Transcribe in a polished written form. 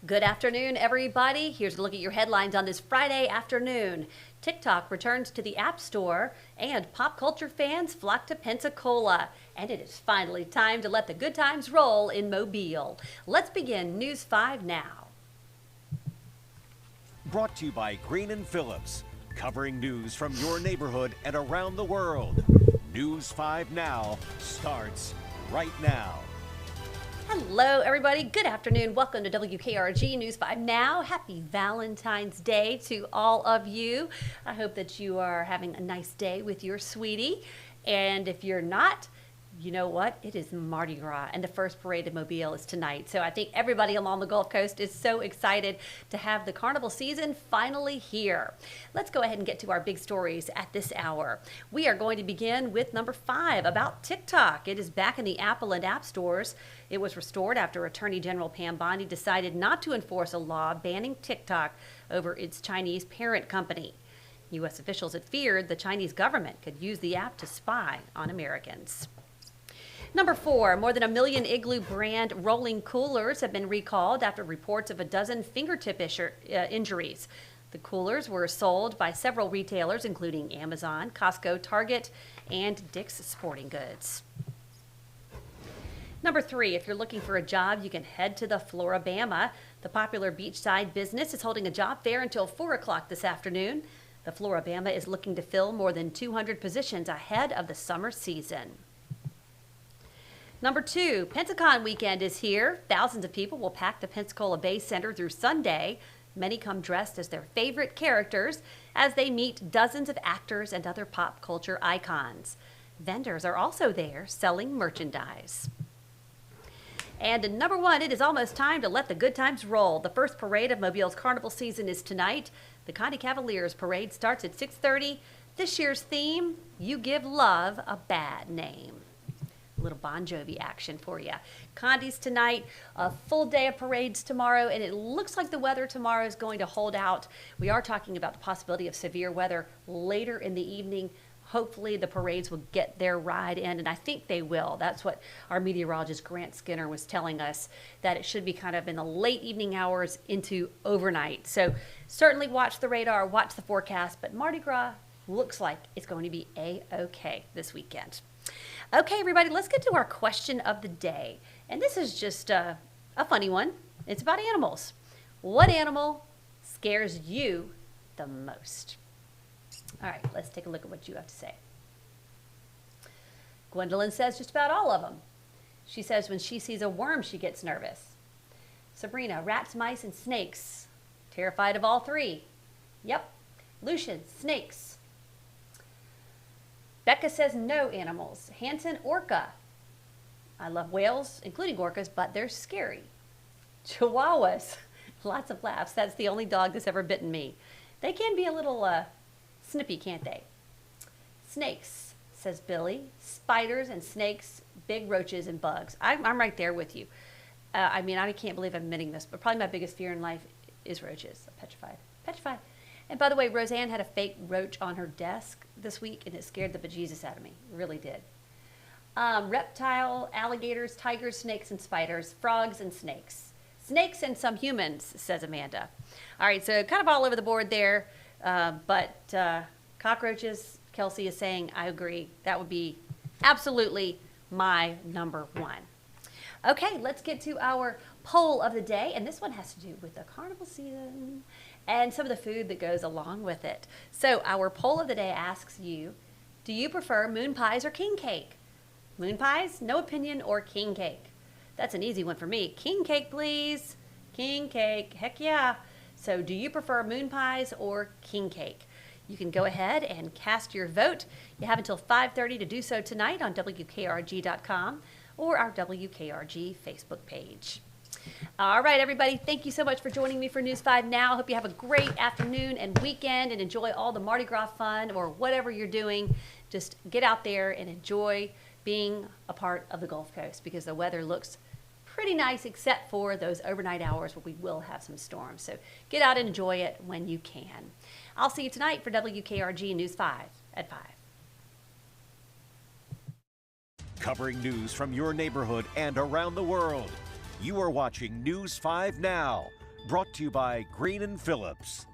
Good afternoon, everybody. Here's a look at your headlines on this Friday afternoon. TikTok returns to the App Store, and pop culture fans flock to Pensacola. And it is finally time to let the good times roll in Mobile. Let's begin News 5 now. Brought to you by Green & Phillips, covering news from your neighborhood and around the world. News 5 Now starts right now. Hello, everybody. Good afternoon. Welcome to WKRG News 5 Now. Happy Valentine's Day to all of you. I hope that you are having a nice day with your sweetie. And if you're not, you know what? It is Mardi Gras, and the first parade in Mobile is tonight. So I think everybody along the Gulf Coast is so excited to have the carnival season finally here. Let's go ahead and get to our big stories at this hour. We are going to begin with number 5 about TikTok. It is back in the Apple and App Stores. It was restored after Attorney General Pam Bondi decided not to enforce a law banning TikTok over its Chinese parent company. U.S. officials had feared the Chinese government could use the app to spy on Americans. Number 4, more than 1 million Igloo brand rolling coolers have been recalled after reports of a dozen fingertip injuries. The coolers were sold by several retailers, including Amazon, Costco, Target, and Dick's Sporting Goods. Number 3, if you're looking for a job, you can head to the Florabama. The popular beachside business is holding a job fair until 4 o'clock this afternoon. The Florabama is looking to fill more than 200 positions ahead of the summer season. Number 2, Pensacon weekend is here. Thousands of people will pack the Pensacola Bay Center through Sunday. Many come dressed as their favorite characters as they meet dozens of actors and other pop culture icons. Vendors are also there selling merchandise. And number 1, it is almost time to let the good times roll. The first parade of Mobile's carnival season is tonight. The Conde Cavaliers parade starts at 6:30. This year's theme, You Give Love a Bad Name. Little Bon Jovi action for you. Conde's tonight, a full day of parades tomorrow, and it looks like the weather tomorrow is going to hold out. We are talking about the possibility of severe weather later in the evening. Hopefully the parades will get their ride in, and I think they will. That's what our meteorologist Grant Skinner was telling us, that it should be kind of in the late evening hours into overnight. So certainly watch the radar, watch the forecast, but Mardi Gras looks like it's going to be A-OK this weekend. Okay, everybody, let's get to our question of the day. And this is just a funny one. It's about animals. What animal scares you the most? All right, let's take a look at what you have to say. Gwendolyn says just about all of them. She says when she sees a worm, she gets nervous. Sabrina, rats, mice, and snakes. Terrified of all 3. Yep. Lucian, snakes. Becca says no animals. Hanson, orca. I love whales, including orcas, but they're scary. Chihuahuas. Lots of laughs. That's the only dog that's ever bitten me. They can be a little snippy, can't they? Snakes, says Billy. Spiders and snakes, big roaches and bugs. I'm right there with you. I mean, I can't believe I'm admitting this, but probably my biggest fear in life is roaches. I'm petrified. Petrified. And by the way, Roseanne had a fake roach on her desk this week, and it scared the bejesus out of me. It really did. Reptile, alligators, tigers, snakes, and spiders, frogs, and snakes. Snakes and some humans, says Amanda. All right, so kind of all over the board there. But cockroaches, Kelsey is saying, I agree. That would be absolutely my number 1. Okay, let's get to our poll of the day. And this one has to do with the carnival season and some of the food that goes along with it. So our poll of the day asks you, do you prefer moon pies or king cake? Moon pies, no opinion, or king cake? That's an easy one for me. King cake, please. King cake, heck yeah. So do you prefer moon pies or king cake? You can go ahead and cast your vote. You have until 5:30 to do so tonight on WKRG.com or our WKRG Facebook page. All right, everybody, thank you so much for joining me for News 5 Now. Hope you have a great afternoon and weekend and enjoy all the Mardi Gras fun or whatever you're doing. Just get out there and enjoy being a part of the Gulf Coast because the weather looks pretty nice except for those overnight hours where we will have some storms. So get out and enjoy it when you can. I'll see you tonight for WKRG News 5 at 5. Covering news from your neighborhood and around the world. You are watching News 5 Now. Brought to you by Green and Phillips.